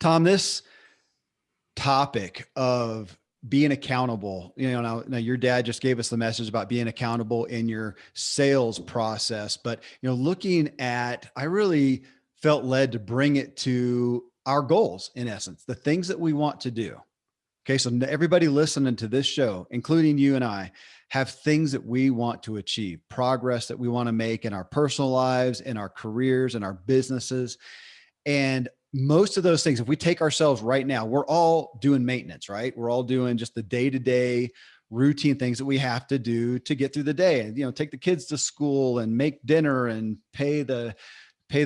Tom, this topic of being accountable, now your dad just gave us the message about being accountable in your sales process, but, looking at, I really felt led to bring it to our goals, in essence, the things that we want to do. Okay. So everybody listening to this show, including you and I, have things that we want to achieve, progress that we want to make in our personal lives, in our careers, in our businesses. And most of those things, if we take ourselves right now, we're all doing maintenance, right? We're all doing just the day-to-day routine things that we have to do to get through the day, and, take the kids to school and make dinner and pay the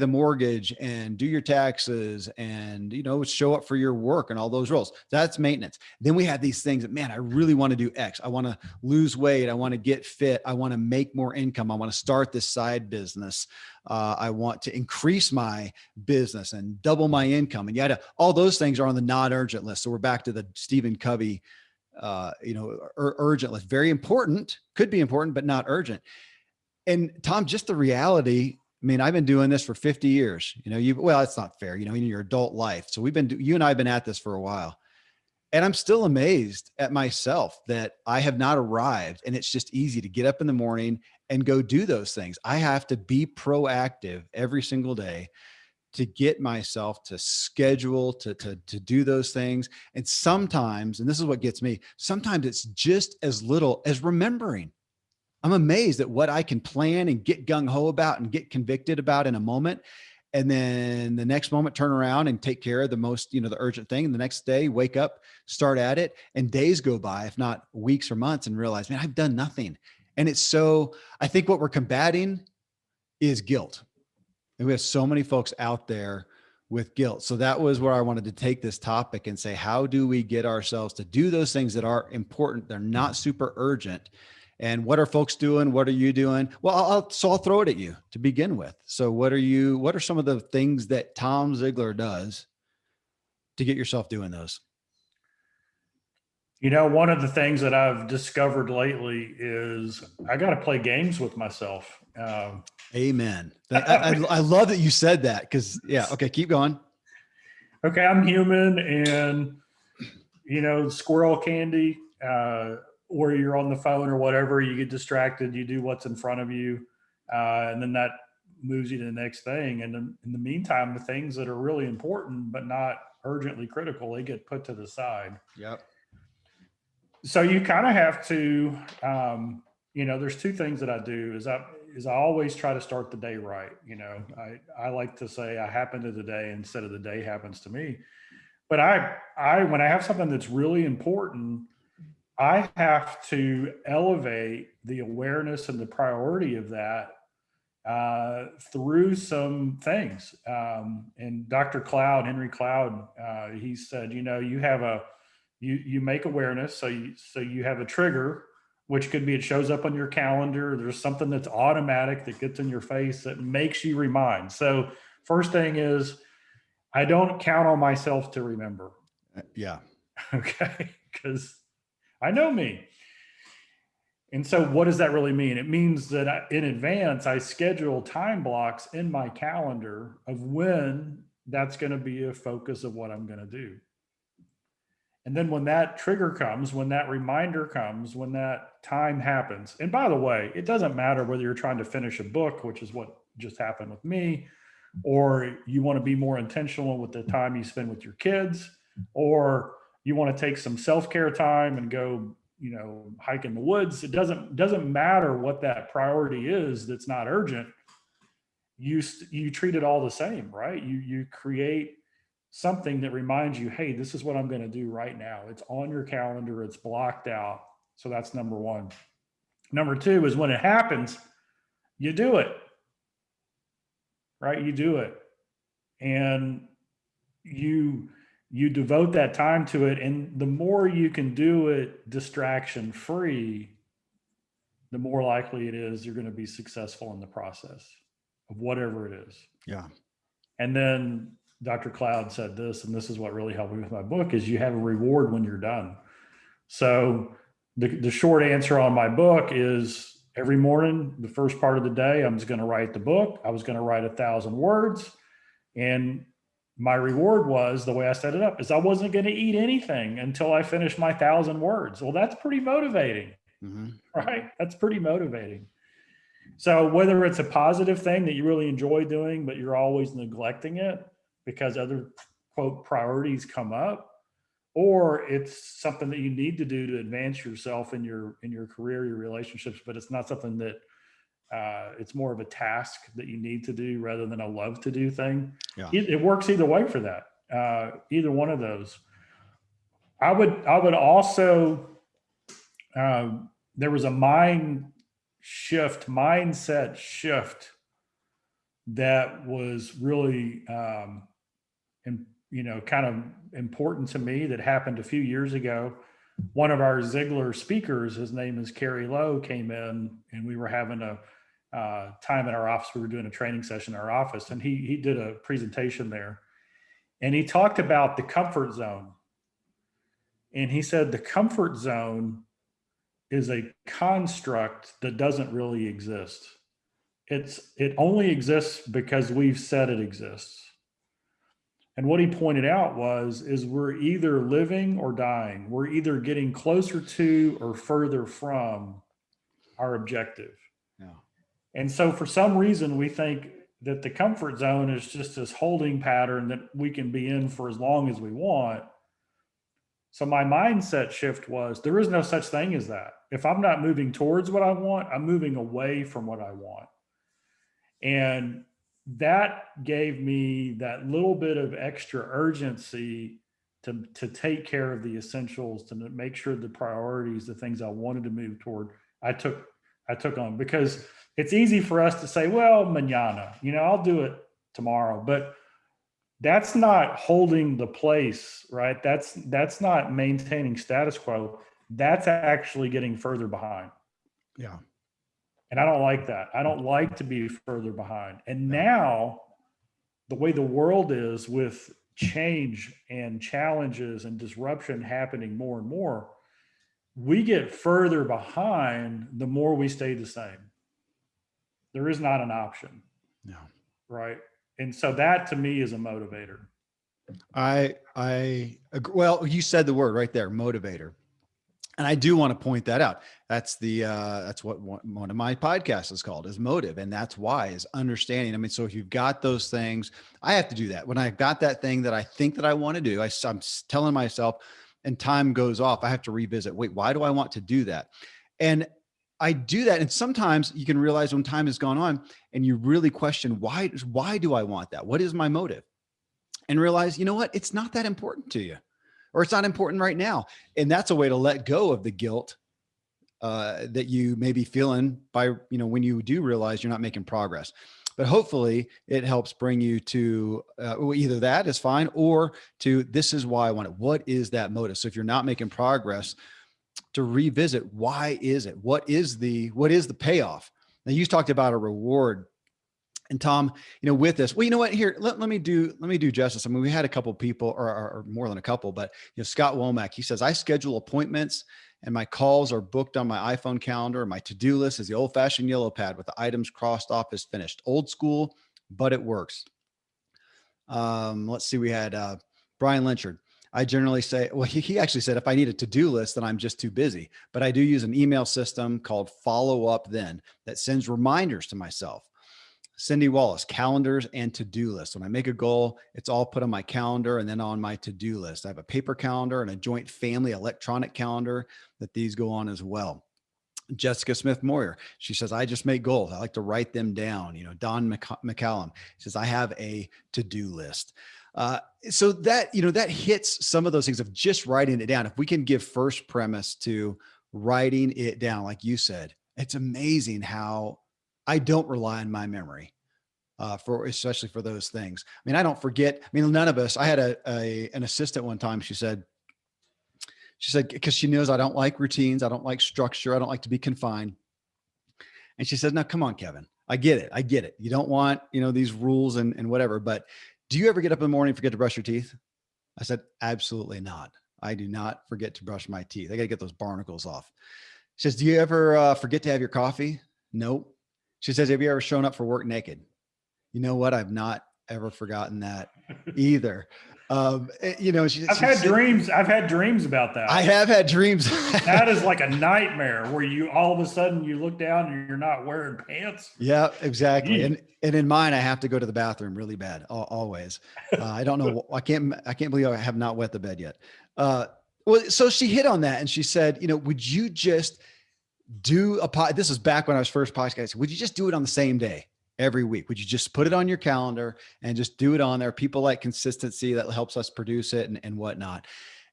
mortgage and do your taxes and, show up for your work and all those roles. That's maintenance. Then we have these things that, man, I really want to do X. I want to lose weight. I want to get fit. I want to make more income. I want to start this side business. I want to increase my business and double my income. And yet all those things are on the not urgent list. So we're back to the Stephen Covey, urgent list. Very important, could be important, but not urgent. And Tom, just the reality, I've been doing this for 50 years, well, it's not fair, in your adult life. So you and I have been at this for a while, and I'm still amazed at myself that I have not arrived, and it's just easy to get up in the morning and go do those things. I have to be proactive every single day to get myself to schedule, to do those things. And sometimes, and this is what gets me, sometimes it's just as little as remembering. I'm amazed at what I can plan and get gung ho about and get convicted about in a moment. And then the next moment, turn around and take care of the most, the urgent thing. And the next day, wake up, start at it, and days go by, if not weeks or months, and realize, man, I've done nothing. And I think what we're combating is guilt. And we have so many folks out there with guilt. So that was where I wanted to take this topic and say, how do we get ourselves to do those things that are important? They're not super urgent. And what are folks doing? What are you doing? Well, I'll throw it at you to begin with. So what are some of the things that Tom Ziglar does to get yourself doing those? One of the things that I've discovered lately is I got to play games with myself. Amen. I love that you said that, because okay, keep going. Okay. I'm human, and, squirrel candy, or you're on the phone or whatever, you get distracted, you do what's in front of you. And then that moves you to the next thing. And in the meantime, the things that are really important, but not urgently critical, they get put to the side. Yep. So you kind of have to, there's two things that I do is I always try to start the day right. I like to say I happen to the day instead of the day happens to me. But when I have something that's really important, I have to elevate the awareness and the priority of that through some things. And Dr. Henry Cloud, he said, you make awareness. So you have a trigger, which could be, it shows up on your calendar. There's something that's automatic that gets in your face that makes you remind. So first thing is, I don't count on myself to remember. Yeah. Okay. Because I know me. And so what does that really mean? It means that in advance, I schedule time blocks in my calendar of when that's going to be a focus of what I'm going to do. And then when that trigger comes, when that reminder comes, when that time happens, and by the way, it doesn't matter whether you're trying to finish a book, which is what just happened with me, or you want to be more intentional with the time you spend with your kids, or you want to take some self-care time and go, hike in the woods. It doesn't matter what that priority is that's not urgent. You treat it all the same, right? You create something that reminds you, hey, this is what I'm going to do right now. It's on your calendar. It's blocked out. So that's number one. Number two is when it happens, you do it, right? You do it. And you devote that time to it. And the more you can do it distraction free, the more likely it is you're going to be successful in the process of whatever it is. Yeah. And then Dr. Cloud said this, and this is what really helped me with my book, is you have a reward when you're done. So the short answer on my book is every morning, the first part of the day, I'm just going to write the book. I was going to write 1,000 words. And my reward was, the way I set it up, is I wasn't going to eat anything until I finished my 1,000 words. Well, that's pretty motivating, right? That's pretty motivating. So whether it's a positive thing that you really enjoy doing, but you're always neglecting it because other quote priorities come up, or it's something that you need to do to advance yourself in your career, your relationships, but it's not something that it's more of a task that you need to do rather than a love to do thing. Yeah. It works either way for that. Either one of those. I would also, there was a mindset shift that was really, kind of important to me, that happened a few years ago. One of our Ziglar speakers, his name is Kerry Lowe, came in, and we were having a time in our office. We were doing a training session in our office, and he did a presentation there, and he talked about the comfort zone. And he said the comfort zone is a construct that doesn't really exist. It only exists because we've said it exists. And what he pointed out is we're either living or dying. We're either getting closer to or further from our objective. Yeah. And so for some reason, we think that the comfort zone is just this holding pattern that we can be in for as long as we want. So my mindset shift was, there is no such thing as that. If I'm not moving towards what I want, I'm moving away from what I want. And that gave me that little bit of extra urgency to take care of the essentials, to make sure the priorities, the things I wanted to move toward, I took on. Because it's easy for us to say, well, mañana, I'll do it tomorrow. But that's not holding the place, right? That's not maintaining status quo. That's actually getting further behind. Yeah. And I don't like that. I don't like to be further behind. And now, the way the world is, with change and challenges and disruption happening more and more, we get further behind the more we stay the same. There is not an option. No. Right. And so that to me is a motivator. I agree. Well, you said the word right there, motivator. And I do want to point that out. That's what one of my podcasts is called, is motive. And that's why, is understanding. I mean, so if you've got those things, I have to do that. When I've got that thing that I think that I want to do, I'm telling myself, and time goes off, I have to revisit, wait, why do I want to do that? And I do that. And sometimes you can realize when time has gone on and you really question, why do I want that? What is my motive? And realize, you know what? It's not that important to you, or it's not important right now. And that's a way to let go of the guilt that you may be feeling by, when you do realize you're not making progress. But hopefully it helps bring you to either that is fine, or to, this is why I want it. What is that motive? So if you're not making progress, to revisit, why is it? What is the payoff? Now, you talked about a reward. And Tom, with this, well, you know what, here, let me do justice. I mean, we had a couple of people, or more than a couple, but Scott Womack, he says, I schedule appointments and my calls are booked on my iPhone calendar. My to-do list is the old fashioned yellow pad with the items crossed off as finished. Old school, but it works. Let's see. We had Brian Lynchard. I generally say, well, he actually said, if I need a to-do list, then I'm just too busy. But I do use an email system called Follow Up Then that sends reminders to myself. Cindy Wallace, calendars and to-do lists. When I make a goal, it's all put on my calendar and then on my to-do list. I have a paper calendar and a joint family electronic calendar that these go on as well. Jessica Smith Moyer, she says, I just make goals. I like to write them down. Don McCallum says, I have a to-do list. So that, that hits some of those things of just writing it down. If we can give first premise to writing it down, like you said, it's amazing how I don't rely on my memory especially for those things. I mean, I don't forget. I mean, none of us. I had an assistant one time. She said, because she knows I don't like routines, I don't like structure, I don't like to be confined. And she said, "No, come on, Kevin. I get it. You don't want these rules and whatever. But do you ever get up in the morning and forget to brush your teeth?" I said, "Absolutely not. I do not forget to brush my teeth. I got to get those barnacles off." She says, "Do you ever forget to have your coffee?" "Nope." She says, "Have you ever shown up for work naked?" You know what? I've not ever forgotten that either. You know, I've had dreams. I've had dreams about that. I have had dreams. That is like a nightmare where you all of a sudden you look down and you're not wearing pants. Yeah, exactly. Yeah. And in mine, I have to go to the bathroom really bad, always. I don't know. I can't believe I have not wet the bed yet. Well, so she hit on that and she said, you know, would you just do this was back when I was first podcasting. Would you just do it on the same day every week? Would you just put it on your calendar and just do it on there? People like consistency, that helps us produce it and whatnot.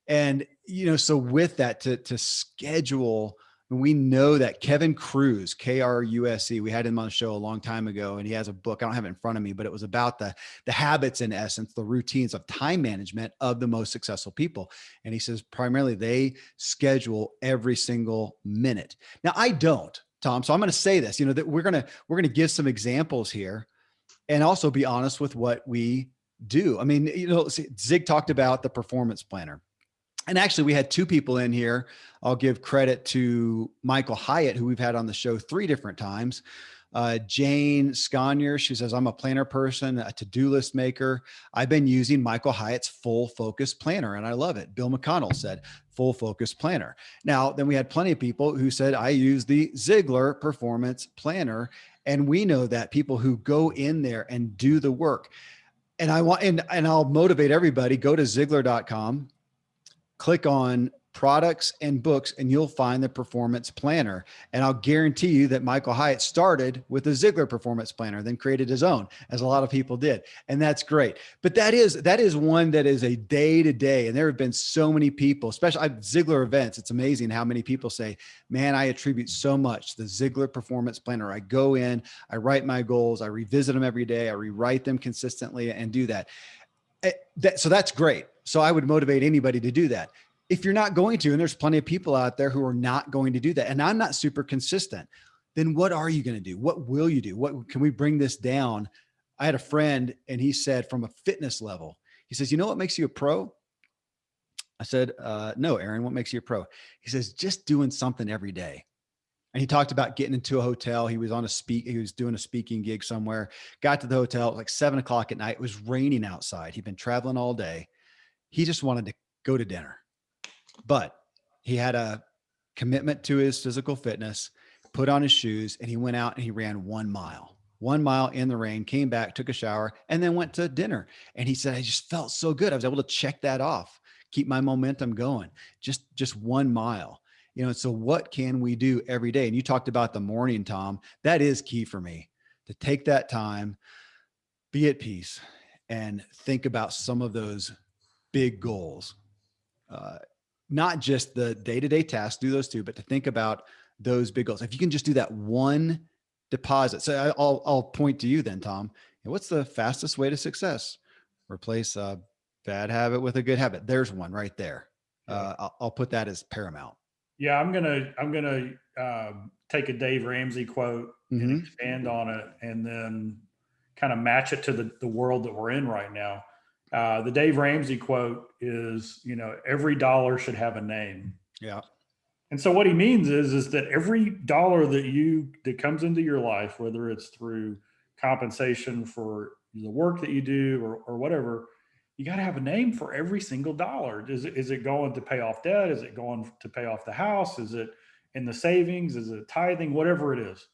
And, you know, so with that to schedule, we know that Kevin Kruse, Kruse, we had him on the show a long time ago, and he has a book. I don't have it in front of me, but it was about the habits, in essence, the routines of time management of the most successful people. And he says primarily they schedule every single minute. Now I don't, Tom. So I'm going to say this, you know, that we're going to give some examples here and also be honest with what we do. I mean, you know, Zig talked about the performance planner. And actually, we had two people in here. I'll give credit to Michael Hyatt, who we've had on the show 3 different times. Jane Sconier, she says, I'm a planner person, a to-do list maker. I've been using Michael Hyatt's full focus planner, and I love it. Bill McConnell said, full focus planner. Now, then we had plenty of people who said, I use the Ziglar performance planner. And we know that people who go in there and do the work. And I'll motivate everybody, go to Ziglar.com. Click on products and books, and you'll find the performance planner. And I'll guarantee you that Michael Hyatt started with a Ziglar performance planner, then created his own, as a lot of people did. And that's great. But that is one that is a day to day. And there have been so many people, especially Ziglar events. It's amazing how many people say, man, I attribute so much to the Ziglar performance planner. I go in, I write my goals, I revisit them every day, I rewrite them consistently and do that. So that's great. So I would motivate anybody to do that. If you're not going to, and there's plenty of people out there who are not going to do that, and I'm not super consistent, then what are you going to do? What will you do? What can we bring this down? I had a friend and he said, from a fitness level, he says, you know what makes you a pro? I said, no, Aaron, what makes you a pro? He says, just doing something every day. And he talked about getting into a hotel. He was doing a speaking gig somewhere, got to the hotel like 7:00 at night. It was raining outside. He'd been traveling all day. He just wanted to go to dinner, but he had a commitment to his physical fitness, put on his shoes, and he went out and he ran 1 mile. 1 mile in the rain, came back, took a shower, and then went to dinner. And he said, I just felt so good. I was able to check that off, keep my momentum going. Just 1 mile. You know, so what can we do every day? And you talked about the morning, Tom. That is key for me, to take that time, be at peace, and think about some of those big goals. Not just the day-to-day tasks, do those too, but to think about those big goals. If you can just do that one deposit. So I'll point to you then, Tom. What's the fastest way to success? Replace a bad habit with a good habit. There's one right there. I'll put that as paramount. Yeah, I'm gonna take a Dave Ramsey quote and expand on it, and then kind of match it to the world that we're in right now. The Dave Ramsey quote is, you know, every dollar should have a name. Yeah. And so what he means is that every dollar that comes into your life, whether it's through compensation for the work that you do or whatever, you got to have a name for every single dollar. Is it going to pay off debt? Is it going to pay off the house? Is it in the savings? Is it tithing? Whatever it is.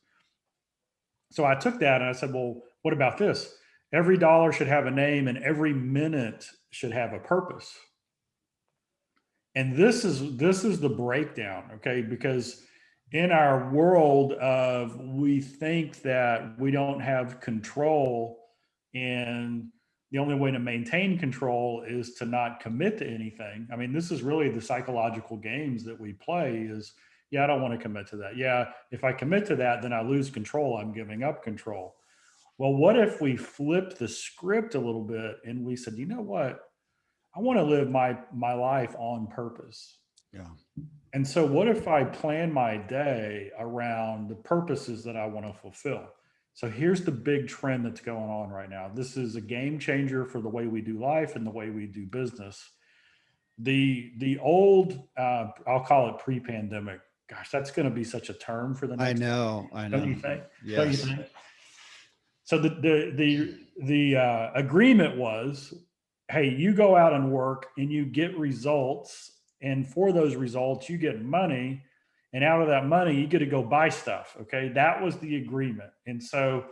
So I took that and I said, well, what about this? Every dollar should have a name and every minute should have a purpose. And this is the breakdown, okay? Because in our world of, we think that we don't have control, and the only way to maintain control is to not commit to anything. I mean, this is really the psychological games that we play is, yeah, I don't want to commit to that. Yeah, if I commit to that, then I lose control. I'm giving up control. Well, what if we flipped the script a little bit and we said, you know what? I want to live my life on purpose. Yeah. And so what if I plan my day around the purposes that I want to fulfill? So here's the big trend that's going on right now. This is a game changer for the way we do life and the way we do business. The old, I'll call it pre-pandemic. Gosh, that's going to be such a term for the next. I know. Don't you think? Yes. Don't you think? So the agreement was hey, you go out and work and you get results. And for those results, you get money. And out of that money, you get to go buy stuff. Okay. That was the agreement. And so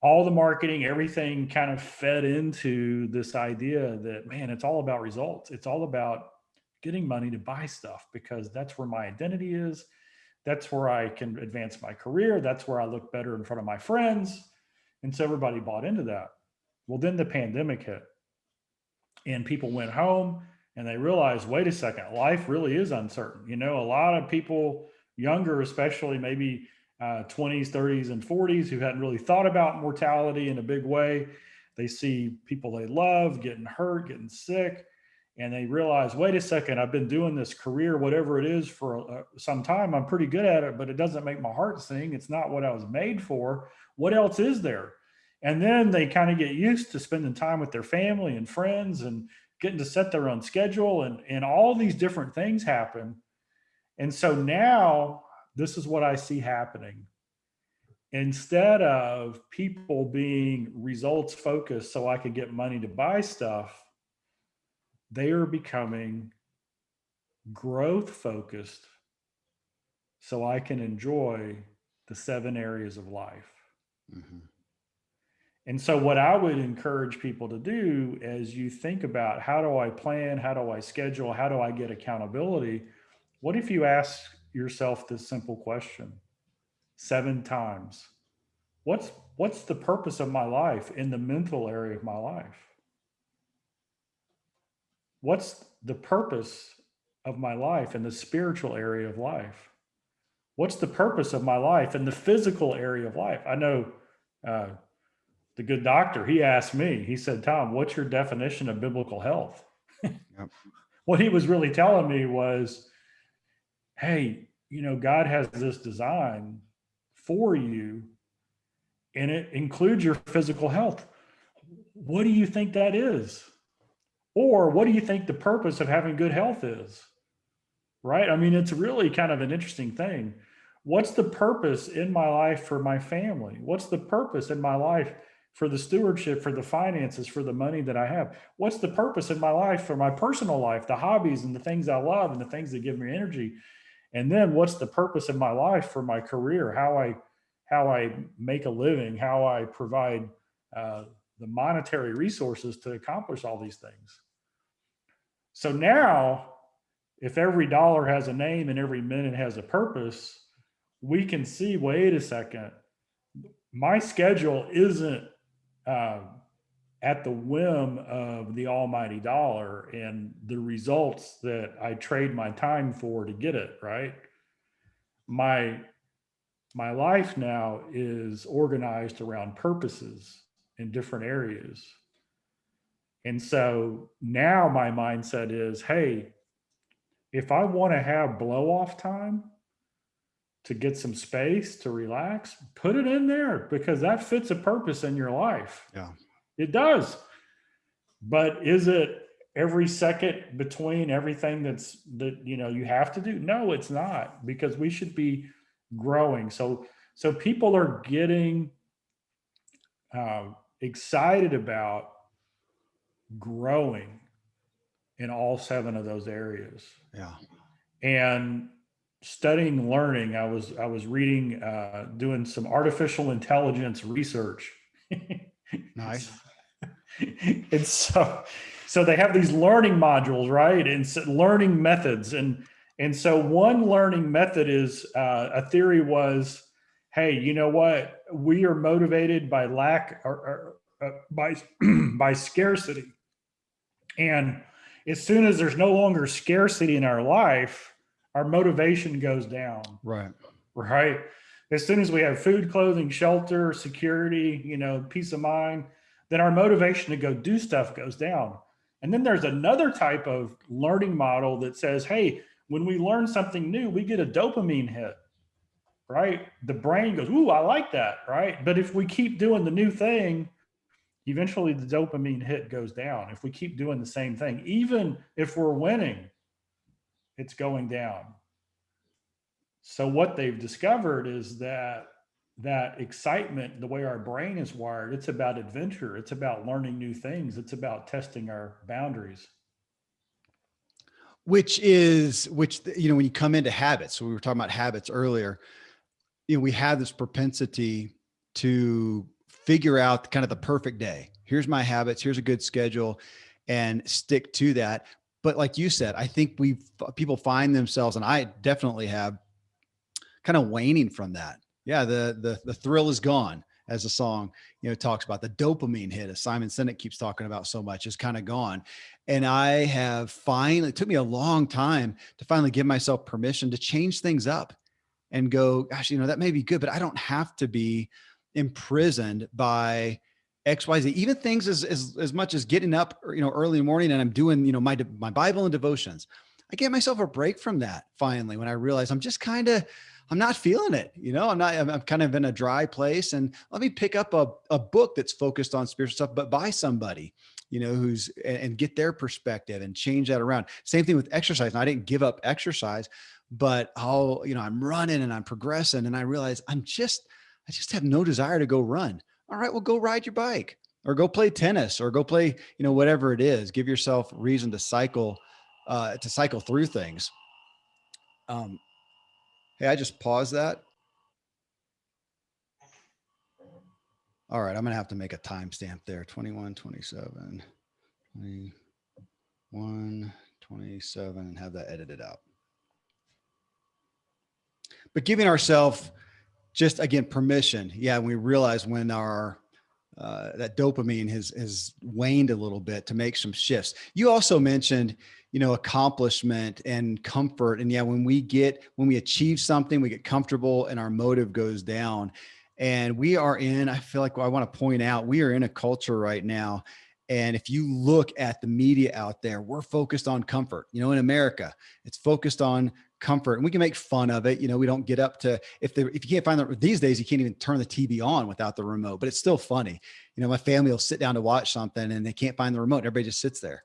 all the marketing, everything kind of fed into this idea that, man, it's all about results. It's all about getting money to buy stuff because that's where my identity is. That's where I can advance my career. That's where I look better in front of my friends. And so everybody bought into that. Well, then the pandemic hit and people went home and they realized, wait a second, life really is uncertain. You know, a lot of people, younger, especially maybe 20s, 30s, and 40s, who hadn't really thought about mortality in a big way. They see people they love getting hurt, getting sick, and they realize, wait a second, I've been doing this career, whatever it is, for some time. I'm pretty good at it, but it doesn't make my heart sing. It's not what I was made for. What else is there? And then they kind of get used to spending time with their family and friends and getting to set their own schedule, and all these different things happen. And so now this is what I see happening. Instead of people being results focused so I could get money to buy stuff, they are becoming growth focused so I can enjoy the 7 areas of life. Mm-hmm. And so what I would encourage people to do as you think about, how do I plan? How do I schedule? How do I get accountability? What if you ask yourself this simple question 7 times? What's the purpose of my life in the mental area of my life? What's the purpose of my life in the spiritual area of life? What's the purpose of my life in the physical area of life? I know the good doctor, he asked me, he said, Tom, what's your definition of biblical health? Yep. What he was really telling me was, hey, you know, God has this design for you, and it includes your physical health. What do you think that is? Or what do you think the purpose of having good health is? Right? I mean, it's really kind of an interesting thing. What's the purpose in my life for my family? What's the purpose in my life for the stewardship, for the finances, for the money that I have? What's the purpose in my life for my personal life, the hobbies and the things I love and the things that give me energy? And then what's the purpose in my life for my career, how I make a living, how I provide the monetary resources to accomplish all these things? So now, if every dollar has a name and every minute has a purpose, we can see, wait a second, my schedule isn't at the whim of the almighty dollar and the results that I trade my time for to get it, right? My life now is organized around purposes in different areas. And so now my mindset is, hey, if I want to have blow off time to get some space to relax, put it in there, because that fits a purpose in your life. Yeah, it does. But is it every second between everything that you have to do? No, it's not, because we should be growing. So people are getting excited about growing in all 7 of those areas. Yeah. And studying learning, I was reading, doing some artificial intelligence research. Nice. And so they have these learning modules, right? And so learning methods. And so one learning method is, a theory was, hey, you know what? We are motivated by lack or by scarcity. And as soon as there's no longer scarcity in our life, our motivation goes down. Right. Right. As soon as we have food, clothing, shelter, security, peace of mind, then our motivation to go do stuff goes down. And then there's another type of learning model that says, hey, when we learn something new, we get a dopamine hit, right? The brain goes, ooh, I like that, right? But if we keep doing the new thing, eventually the dopamine hit goes down. If we keep doing the same thing, even if we're winning, it's going down. So what they've discovered is that that excitement, the way our brain is wired, it's about adventure. It's about learning new things. It's about testing our boundaries. When you come into habits, so we were talking about habits earlier, we have this propensity to figure out kind of the perfect day. Here's my habits. Here's a good schedule, and stick to that. But like you said, I think people find themselves, and I definitely have, kind of waning from that. Yeah. The thrill is gone, as the song, talks about. The dopamine hit, as Simon Sinek keeps talking about so much, is kind of gone. And I have finally, it took me a long time to finally give myself permission to change things up and go, gosh, that may be good, but I don't have to be imprisoned by XYZ. Even things as much as getting up, early in the morning, and I'm doing, my Bible and devotions. I gave myself a break from that finally when I realized I'm not feeling it. I'm kind of in a dry place, and let me pick up a book that's focused on spiritual stuff, but by somebody, and get their perspective and change that around. Same thing with exercise. And I didn't give up exercise, but I'm running and I'm progressing, and I realize I just have no desire to go run. All right, well, go ride your bike or go play tennis or go play, whatever it is. Give yourself reason to cycle through things. Hey, I just paused that. All right, I'm going to have to make a timestamp there. 21, 27, 21, 27, and have that edited out. But giving ourselves just, again, permission. Yeah, we realize when our that dopamine has waned a little bit, to make some shifts. You also mentioned, accomplishment and comfort. And yeah, when we achieve something, we get comfortable and our motive goes down. And I feel like I want to point out, we are in a culture right now. And if you look at the media out there, we're focused on comfort. In America, it's focused on comfort, and we can make fun of it. We don't get up to, if you can't find these days, you can't even turn the TV on without the remote, but it's still funny. My family will sit down to watch something and they can't find the remote. Everybody just sits there.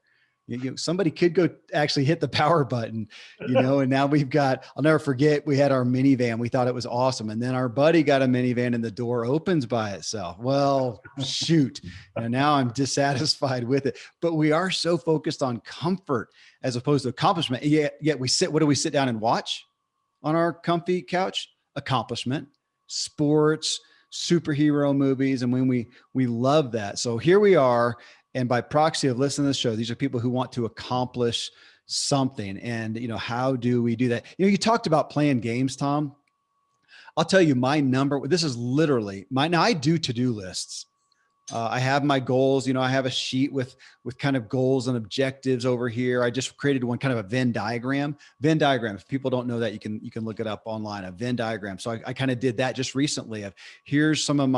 Somebody could go actually hit the power button, and now I'll never forget, we had our minivan. We thought it was awesome. And then our buddy got a minivan and the door opens by itself. Well, shoot. And now I'm dissatisfied with it, but we are so focused on comfort as opposed to accomplishment. Yet what do we sit down and watch on our comfy couch? Accomplishment, sports, superhero movies. And when we love that. So here we are. And by proxy of listening to the show, these are people who want to accomplish something. And, how do we do that? You talked about playing games, Tom. I'll tell you this is literally now I do to-do lists. I have my goals. I have a sheet with kind of goals and objectives over here. I just created one, kind of a Venn diagram. Venn diagram. If people don't know that, you can look it up online, a Venn diagram. So I kind of did that just recently. Here's some of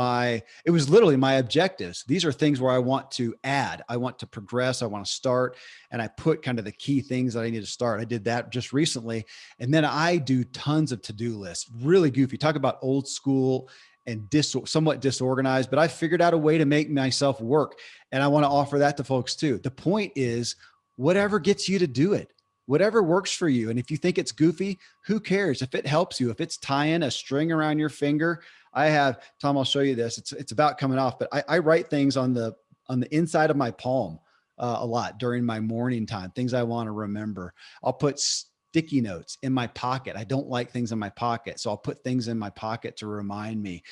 it was literally my objectives. These are things where I want to add, I want to progress, I want to start. And I put kind of the key things that I need to start. I did that just recently. And then I do tons of to-do lists, really goofy. Talk about old school and somewhat disorganized, but I figured out a way to make myself work. And I want to offer that to folks too. The point is, whatever gets you to do it, whatever works for you. And if you think it's goofy, who cares? If it helps you, if it's tying a string around your finger, Tom, I'll show you this. It's about coming off, but I write things on the inside of my palm a lot during my morning time, things I want to remember. I'll put sticky notes in my pocket. I don't like things in my pocket. So I'll put things in my pocket to remind me.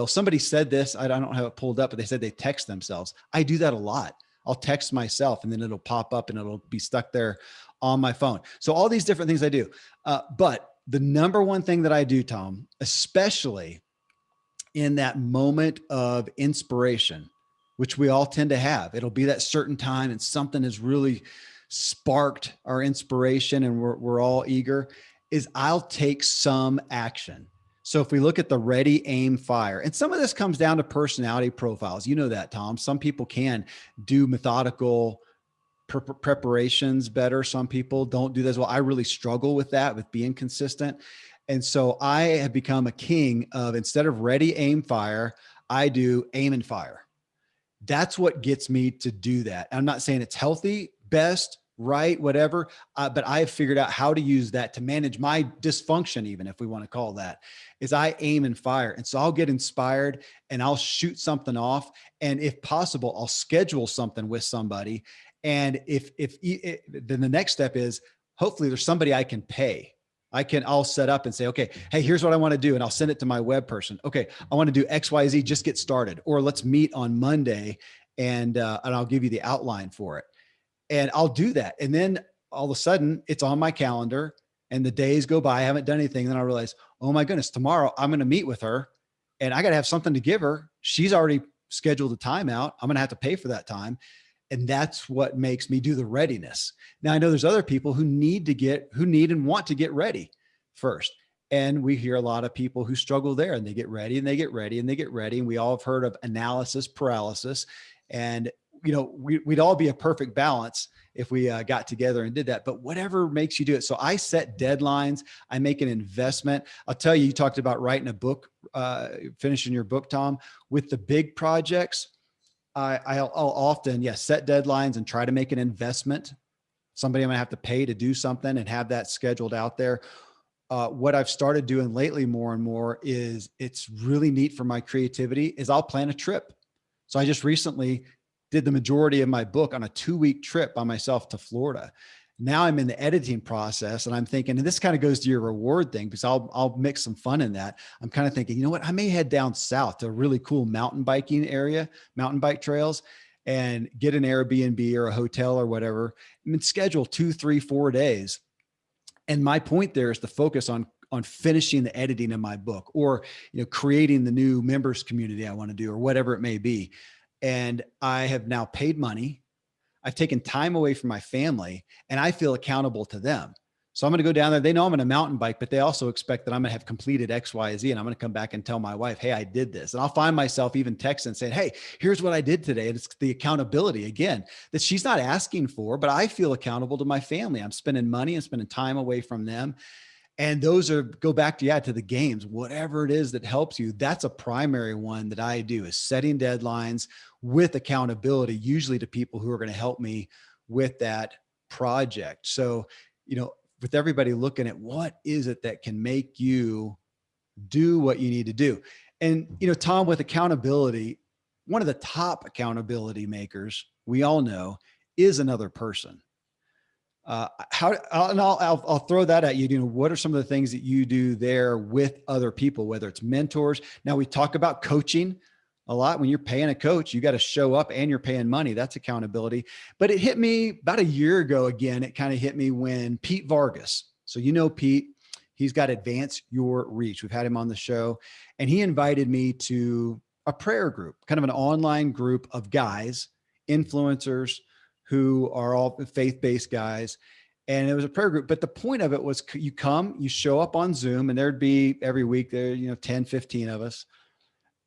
Somebody said this, I don't have it pulled up, but they said they text themselves. I do that a lot. I'll text myself and then it'll pop up and it'll be stuck there on my phone. So all these different things I do. But the number one thing that I do, Tom, especially in that moment of inspiration, which we all tend to have, it'll be that certain time and something has really sparked our inspiration and we're all eager, is I'll take some action. So if we look at the ready, aim, fire, and some of this comes down to personality profiles, that, Tom. Some people can do methodical preparations better. Some people don't do that as well. I really struggle with that, with being consistent. And so I have become a king of, instead of ready, aim, fire, I do aim and fire. That's what gets me to do that. I'm not saying it's healthy, best, right, whatever. But I have figured out how to use that to manage my dysfunction, even if we want to call that, is I aim and fire. And so I'll get inspired and I'll shoot something off. And if possible, I'll schedule something with somebody. And then the next step is hopefully there's somebody I can pay. I'll set up and say, okay, hey, here's what I want to do. And I'll send it to my web person. Okay, I want to do X, Y, Z, just get started. Or let's meet on Monday and I'll give you the outline for it. And I'll do that. And then all of a sudden it's on my calendar and the days go by. I haven't done anything. And then I realize, oh my goodness, tomorrow I'm going to meet with her and I got to have something to give her. She's already scheduled a time out. I'm going to have to pay for that time. And that's what makes me do the readiness. Now I know there's other people who need and want to get ready first. And we hear a lot of people who struggle there and they get ready and they get ready and they get ready. And we all have heard of analysis paralysis. And, we'd all be a perfect balance if we got together and did that, but whatever makes you do it. So I set deadlines. I make an investment. I'll tell you, you talked about writing a book, finishing your book, Tom. With the big projects, I'll often, set deadlines and try to make an investment. Somebody I'm going to have to pay to do something and have that scheduled out there. What I've started doing lately more and more is it's really neat for my creativity is I'll plan a trip. So I just recently did the majority of my book on a 2-week trip by myself to Florida. Now I'm in the editing process and I'm thinking, and this kind of goes to your reward thing because I'll mix some fun in that. I'm kind of thinking, you know what, I may head down south to a really cool mountain biking area, mountain bike trails, and get an Airbnb or a hotel or whatever, and then schedule 2, 3, 4 days. And my point there is to focus on finishing the editing of my book or, creating the new members community I want to do or whatever it may be. And I have now paid money. I've taken time away from my family and I feel accountable to them. So I'm going to go down there. They know I'm going to mountain bike, but they also expect that I'm going to have completed X, Y, Z. And I'm going to come back and tell my wife, hey, I did this. And I'll find myself even texting saying, hey, here's what I did today. And it's the accountability again, that she's not asking for, but I feel accountable to my family. I'm spending money and spending time away from them. And those go back to the games, whatever it is that helps you. That's a primary one that I do is setting deadlines with accountability, usually to people who are going to help me with that project. So, with everybody looking at what is it that can make you do what you need to do. And, Tom, with accountability, one of the top accountability makers we all know is another person. I'll throw that at you. What are some of the things that you do there with other people, whether it's mentors? Now we talk about coaching a lot. When you're paying a coach, you got to show up and you're paying money. That's accountability. But it hit me about a year ago. Again, it kind of hit me when Pete Vargas. So, Pete, he's got Advance Your Reach. We've had him on the show and he invited me to a prayer group, kind of an online group of guys, influencers, who are all faith-based guys. And it was a prayer group. But the point of it was you show up on Zoom and there'd be every week there, 10, 15 of us.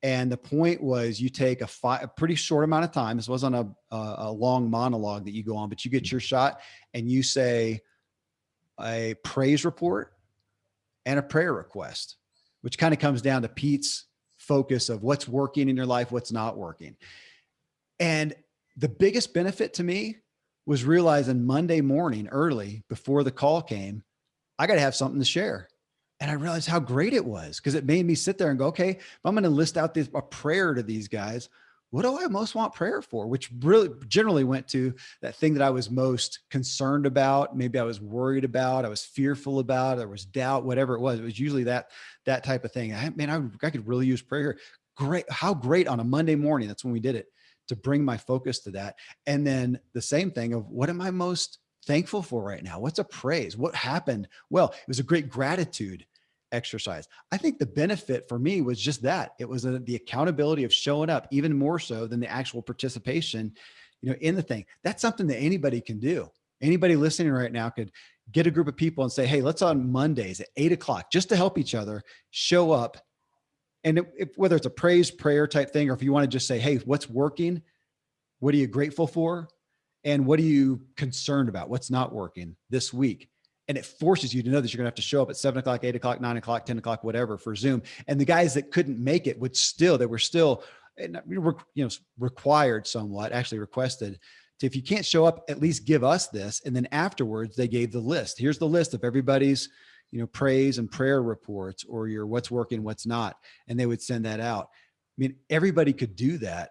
And the point was you take a pretty short amount of time. This wasn't a long monologue that you go on, but you get your shot and you say a praise report and a prayer request, which kind of comes down to Pete's focus of what's working in your life, what's not working. And the biggest benefit to me was realizing Monday morning early before the call came, I got to have something to share. And I realized how great it was because it made me sit there and go, okay, if I'm going to list out a prayer to these guys, what do I most want prayer for? Which really generally went to that thing that I was most concerned about. Maybe I was worried about, I was fearful about, there was doubt, whatever it was. It was usually that type of thing. I could really use prayer. Great. How great on a Monday morning. That's when we did it, to bring my focus to that. And then the same thing of what am I most thankful for right now? What's a praise? What happened? Well, it was a great gratitude exercise. I think the benefit for me was just that. It was the accountability of showing up even more so than the actual participation, in the thing. That's something that anybody can do. Anybody listening right now could get a group of people and say, hey, let's on Mondays at 8:00, just to help each other show up. And whether it's a praise prayer type thing, or if you want to just say, hey, what's working? What are you grateful for? And what are you concerned about? What's not working this week? And it forces you to know that you're going to have to show up at 7:00, 8:00, 9:00, 10:00, whatever for Zoom. And the guys that couldn't make it were still required somewhat, actually requested if you can't show up, at least give us this. And then afterwards they gave the list. Here's the list of everybody's, praise and prayer reports, or your what's working, what's not. And they would send that out. I mean, everybody could do that,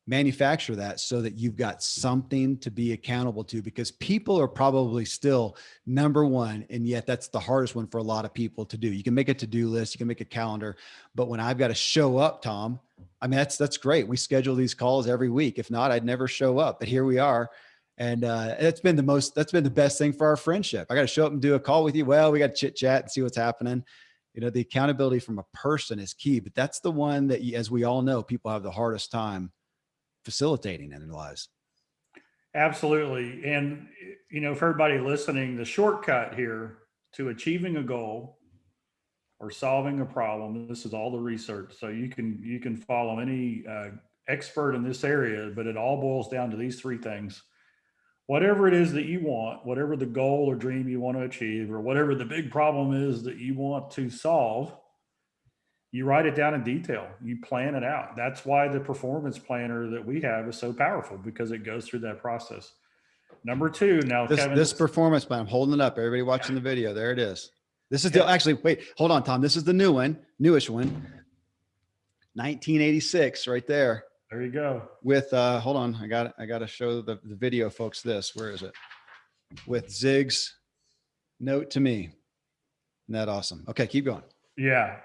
manufacture that, so that you've got something to be accountable to, because people are probably still number one. And yet that's the hardest one for a lot of people to do. You can make a to-do list, you can make a calendar, but when I've got to show up, Tom, I mean, that's great. We schedule these calls every week. If not, I'd never show up, but here we are. And that's been the best thing for our friendship. I got to show up and do a call with you. Well, we got to chit chat and see what's happening. The accountability from a person is key, but that's the one that, as we all know, people have the hardest time facilitating in their lives. Absolutely. And, for everybody listening, the shortcut here to achieving a goal or solving a problem, this is all the research. So you can follow any expert in this area, but it all boils down to these three things. Whatever it is that you want, whatever the goal or dream you want to achieve, or whatever the big problem is that you want to solve, you write it down in detail. You plan it out. That's why the performance planner that we have is so powerful, because it goes through that process. Number two, now this performance plan, I'm holding it up. Everybody watching the video, there it is. This is actually, wait, hold on, Tom. This is the newish one. 1986 right there. There you go. With, hold on. I got to show the video folks this. Where is it? With Zig's note to me. Isn't that awesome? Okay, keep going. Yeah.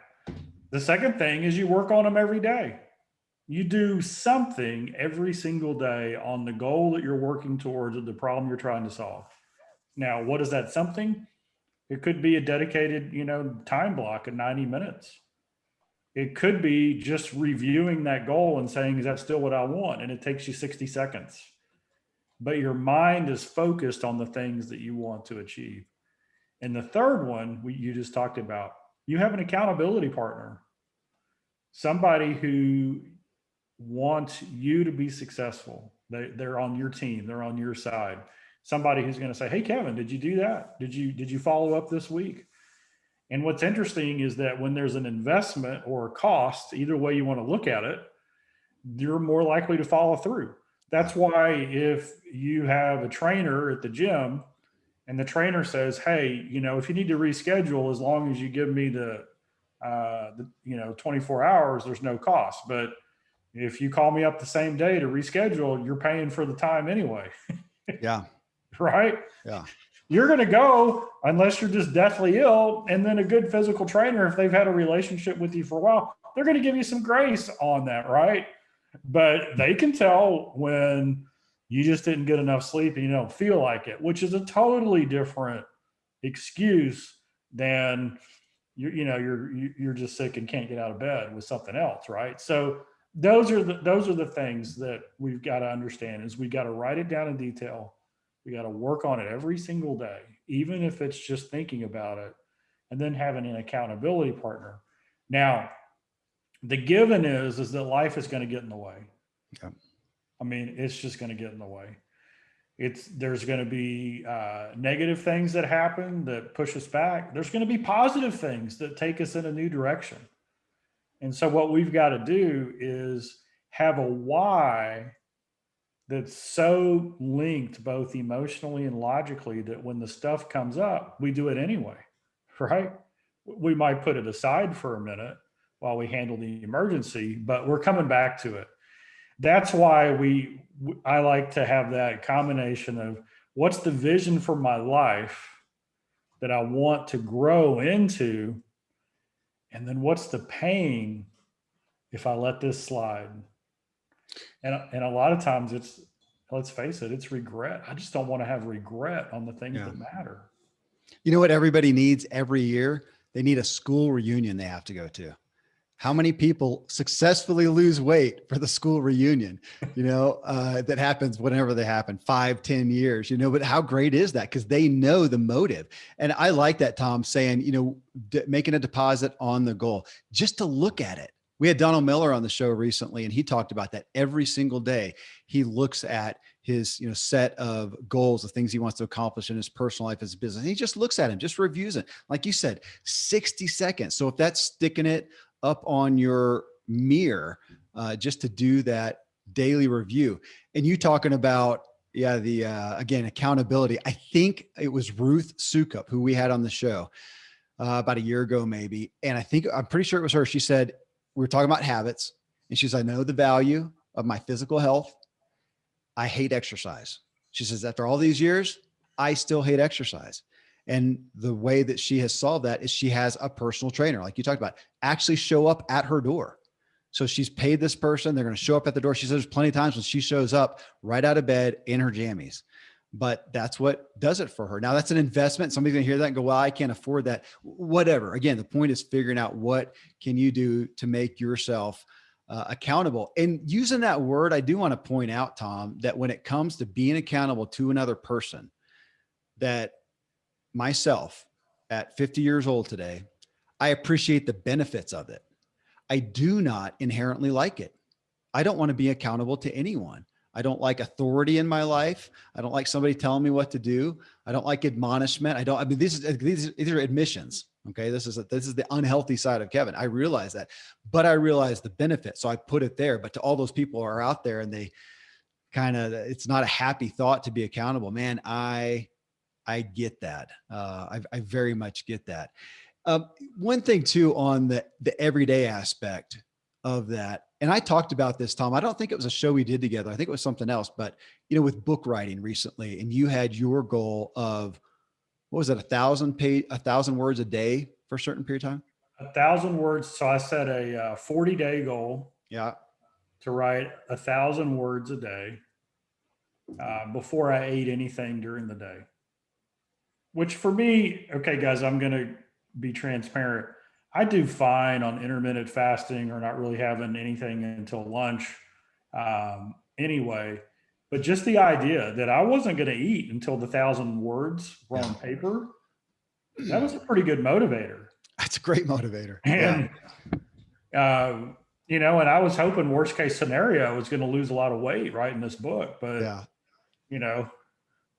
The second thing is you work on them every day. You do something every single day on the goal that you're working towards, or the problem you're trying to solve. Now, what is that something? It could be a dedicated, time block at 90 minutes. It could be just reviewing that goal and saying, is that still what I want? And it takes you 60 seconds. But your mind is focused on the things that you want to achieve. And the third one you just talked about, you have an accountability partner, somebody who wants you to be successful. They're on your team. They're on your side. Somebody who's going to say, hey, Kevin, did you do that? Did you follow up this week? And what's interesting is that when there's an investment or a cost, either way you want to look at it, you're more likely to follow through. That's why if you have a trainer at the gym and the trainer says, hey, if you need to reschedule, as long as you give me the 24 hours, there's no cost. But if you call me up the same day to reschedule, you're paying for the time anyway. Yeah. Right? Yeah. You're going to go unless you're just deathly ill. And then a good physical trainer, if they've had a relationship with you for a while, they're going to give you some grace on that, right? But they can tell when you just didn't get enough sleep and you don't feel like it, which is a totally different excuse than you're just sick and can't get out of bed with something else, right? So those are the things that we've got to understand. Is we got to write it down in detail. We got to work on it every single day, even if it's just thinking about it, and then having an accountability partner. Now, the given is that life is going to get in the way. Yeah. I mean, it's just going to get in the way. There's going to be negative things that happen that push us back. There's going to be positive things that take us in a new direction. And so what we've got to do is have a why that's so linked both emotionally and logically that when the stuff comes up, we do it anyway, right? We might put it aside for a minute while we handle the emergency, but we're coming back to it. That's why I like to have that combination of what's the vision for my life that I want to grow into, and then what's the pain if I let this slide. And a lot of times let's face it, it's regret. I just don't want to have regret on the things that matter. You know what everybody needs every year? They need a school reunion they have to go to. How many people successfully lose weight for the school reunion, that happens whenever they happen, 5-10 years, but how great is that? Because they know the motive. And I like that, Tom, saying, making a deposit on the goal, just to look at it. We had Donald Miller on the show recently, and he talked about that every single day. He looks at his, set of goals, the things he wants to accomplish in his personal life, his business. And he just looks at him, just reviews it. Like you said, 60 seconds. So if that's sticking it up on your mirror, just to do that daily review. And you talking about, again, accountability. I think it was Ruth Sukup, who we had on the show about a year ago, maybe. And I'm pretty sure it was her. She said, we were talking about habits, and she says, I know the value of my physical health. I hate exercise. She says, after all these years, I still hate exercise. And the way that she has solved that is she has a personal trainer, like you talked about, actually show up at her door. So she's paid this person. They're going to show up at the door. She says there's plenty of times when she shows up right out of bed in her jammies, but that's what does it for her. Now that's an investment. Somebody's going to hear that and go, well, I can't afford that. Whatever. Again, the point is figuring out what can you do to make yourself accountable. And using that word, I do want to point out, Tom, that when it comes to being accountable to another person, that myself at 50 years old today, I appreciate the benefits of it. I do not inherently like it. I don't want to be accountable to anyone. I don't like authority in my life. I don't like somebody telling me what to do. I don't like admonishment. These are admissions. Okay. This is the unhealthy side of Kevin. I realize that, but I realize the benefit. So I put it there, but to all those people who are out there and they it's not a happy thought to be accountable, man. I get that. I very much get that. One thing too, on the everyday aspect of that. And I talked about this, Tom, I don't think it was a show we did together. I think it was something else, but with book writing recently, and you had your goal of, what was it? 1,000 words a day for a certain period of time. 1,000 words. So I set a 40-day goal. Yeah. To write 1,000 words a day before I ate anything during the day. Which for me, okay, guys, I'm going to be transparent. I do fine on intermittent fasting or not really having anything until lunch anyway. But just the idea that I wasn't going to eat until the 1,000 words were on paper, that was a pretty good motivator. That's a great motivator. And, and I was hoping worst case scenario, I was going to lose a lot of weight writing this book. But,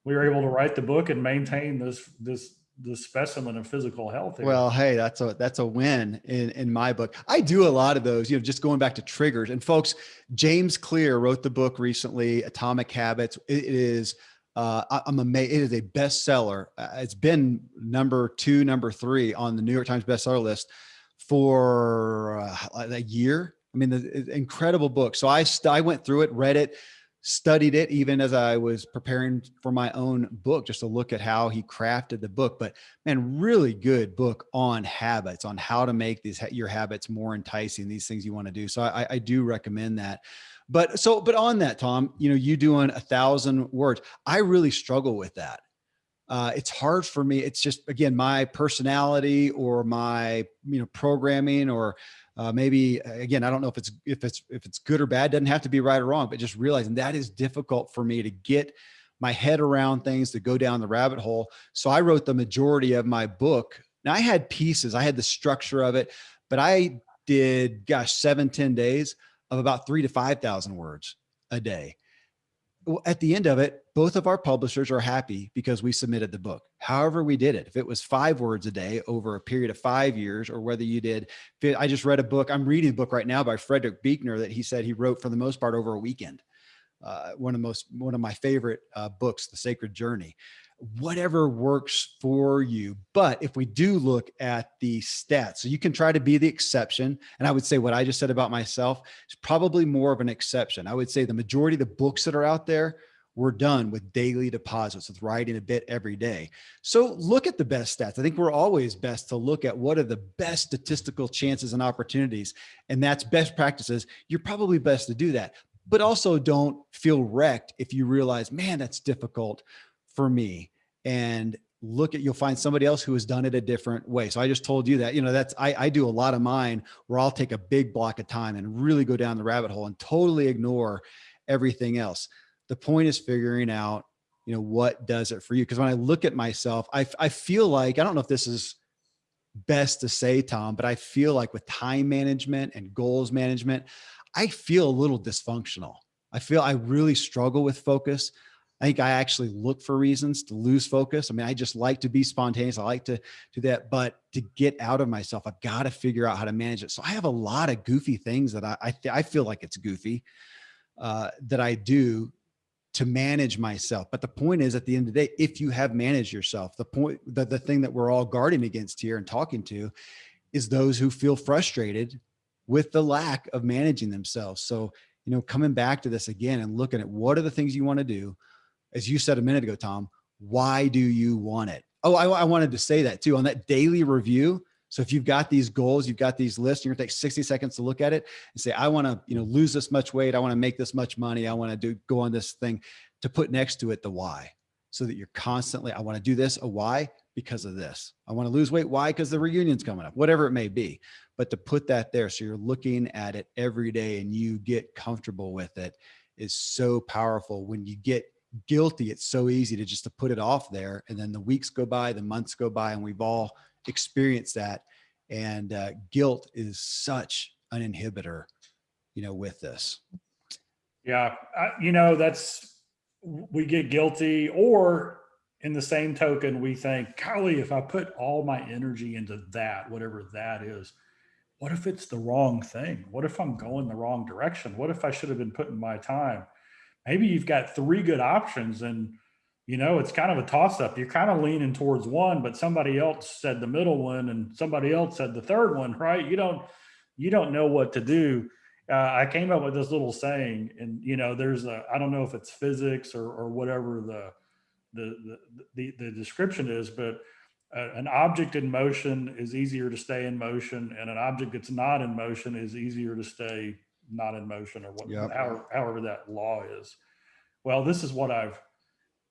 we were able to write the book and maintain this specimen of physical health here. Well, hey, that's a win in my book. I do a lot of those, just going back to triggers. And folks, James Clear wrote the book recently, Atomic Habits. It is, I'm amazed. It is a bestseller. It's been number 2, number 3 on the New York Times bestseller list for a year. I mean, the incredible book. So I went through it, read it, studied it, even as I was preparing for my own book, just to look at how he crafted the book. But man, really good book on habits, on how to make your habits more enticing, these things you want to do. So I do recommend that. But on that, Tom, you doing 1,000 words, I really struggle with that. It's hard for me. It's just, again, my personality or my, programming, or maybe, again, I don't know if it's good or bad. Doesn't have to be right or wrong, but just realizing that is difficult for me to get my head around things, to go down the rabbit hole. So I wrote the majority of my book. Now I had pieces, I had the structure of it, but I did, 7-10 days of about 3,000 to 5,000 words a day. At the end of it, both of our publishers are happy because we submitted the book. However we did it, if it was 5 words a day over a period of 5 years, or whether you did, I just read a book. I'm reading a book right now by Frederick Buechner that he said he wrote for the most part over a weekend. One of my favorite books, The Sacred Journey. Whatever works for you. But if we do look at the stats, so you can try to be the exception. And I would say what I just said about myself is probably more of an exception. I would say the majority of the books that are out there were done with daily deposits, with writing a bit every day. So look at the best stats. I think we're always best to look at what are the best statistical chances and opportunities, and that's best practices. You're probably best to do that, but also don't feel wrecked if you realize, man, that's difficult for me. And you'll find somebody else who has done it a different way. So I just told you that, I do a lot of mine where I'll take a big block of time and really go down the rabbit hole and totally ignore everything else. The point is figuring out, what does it for you? Because when I look at myself, I feel like, I don't know if this is best to say, Tom, but I feel like with time management and goals management, I feel a little dysfunctional. I really struggle with focus. I think I actually look for reasons to lose focus. I mean, I just like to be spontaneous. I like to do that, but to get out of myself, I've got to figure out how to manage it. So I have a lot of goofy things that I feel like it's goofy, that I do to manage myself. But the point is, at the end of the day, if you have managed yourself, the thing that we're all guarding against here and talking to is those who feel frustrated with the lack of managing themselves. So, coming back to this again and looking at what are the things you want to do, as you said a minute ago, Tom, why do you want it? Oh, I wanted to say that too on that daily review. So if you've got these goals, you've got these lists, you're gonna take 60 seconds to look at it and say, I want to, lose this much weight. I want to make this much money. I want to go on this thing, to put next to it the why, so that you're constantly, I want to do this. A why? Because of this. I want to lose weight. Why? Because the reunion's coming up, whatever it may be. But to put that there, so you're looking at it every day and you get comfortable with it, is so powerful. When you get guilty, it's so easy to put it off there. And then the weeks go by, the months go by, and we've all experienced that. And guilt is such an inhibitor, with this. Yeah. We get guilty, or in the same token, we think, golly, if I put all my energy into that, whatever that is, what if it's the wrong thing? What if I'm going the wrong direction? What if I should have been putting my time? Maybe you've got three good options, and it's kind of a toss up. You're kind of leaning towards one, but somebody else said the middle one and somebody else said the third one, right? You don't know what to do. I came up with this little saying, and I don't know if it's physics or whatever the description is, but an object in motion is easier to stay in motion, and an object that's not in motion is easier to stay not in motion, or however that law is. Well, this is what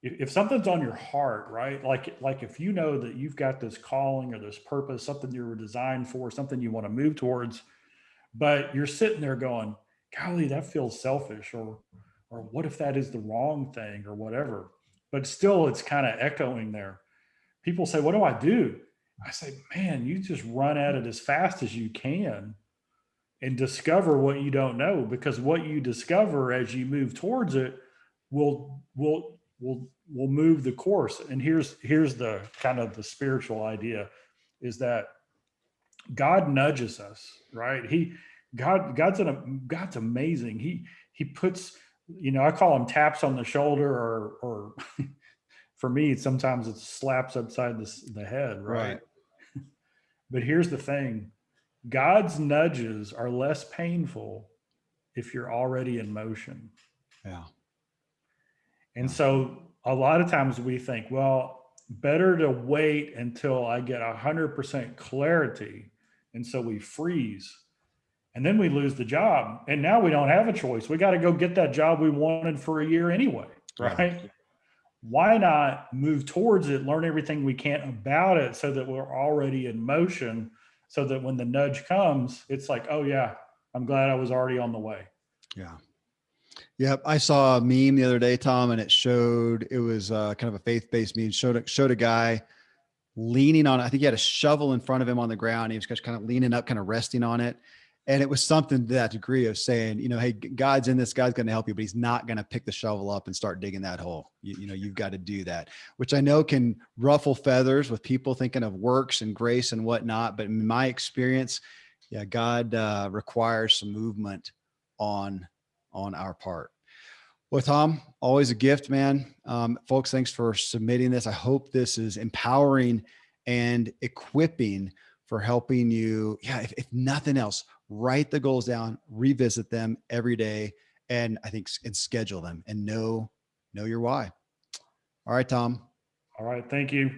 if something's on your heart, right? Like if you know that you've got this calling or this purpose, something you were designed for, something you want to move towards, but you're sitting there going, golly, that feels selfish, or what if that is the wrong thing, or whatever. But still, it's kind of echoing there. People say, what do I do? I say, man, you just run at it as fast as you can and discover what you don't know, because what you discover as you move towards it will move the course. And here's the kind of the spiritual idea, is that God nudges us, right? God's amazing. He puts, I call them taps on the shoulder, or for me, sometimes it's slaps upside the head, right? But here's the thing. God's nudges are less painful if you're already in motion. Yeah. And so a lot of times we think, well, better to wait until I get 100% clarity. And so we freeze, and then we lose the job. And now we don't have a choice. We got to go get that job we wanted for a year anyway, right? Yeah. Why not move towards it, learn everything we can about it, so that we're already in motion, so that when the nudge comes, it's like, oh yeah, I'm glad I was already on the way. Yeah. Yep. I saw a meme the other day, Tom, and it was kind of a faith-based meme, showed a guy leaning on, I think he had a shovel in front of him on the ground. He was just kind of leaning up, kind of resting on it. And it was something to that degree of saying, hey, God's in this, God's going to help you, but he's not going to pick the shovel up and start digging that hole. You've got to do that, which I know can ruffle feathers with people thinking of works and grace and whatnot. But in my experience, yeah, God requires some movement on our part. Well, Tom, always a gift, man. Folks, thanks for submitting this. I hope this is empowering and equipping for helping you. Yeah, if nothing else, write the goals down, revisit them every day, and schedule them, and know your why. All right, Tom. All right. Thank you.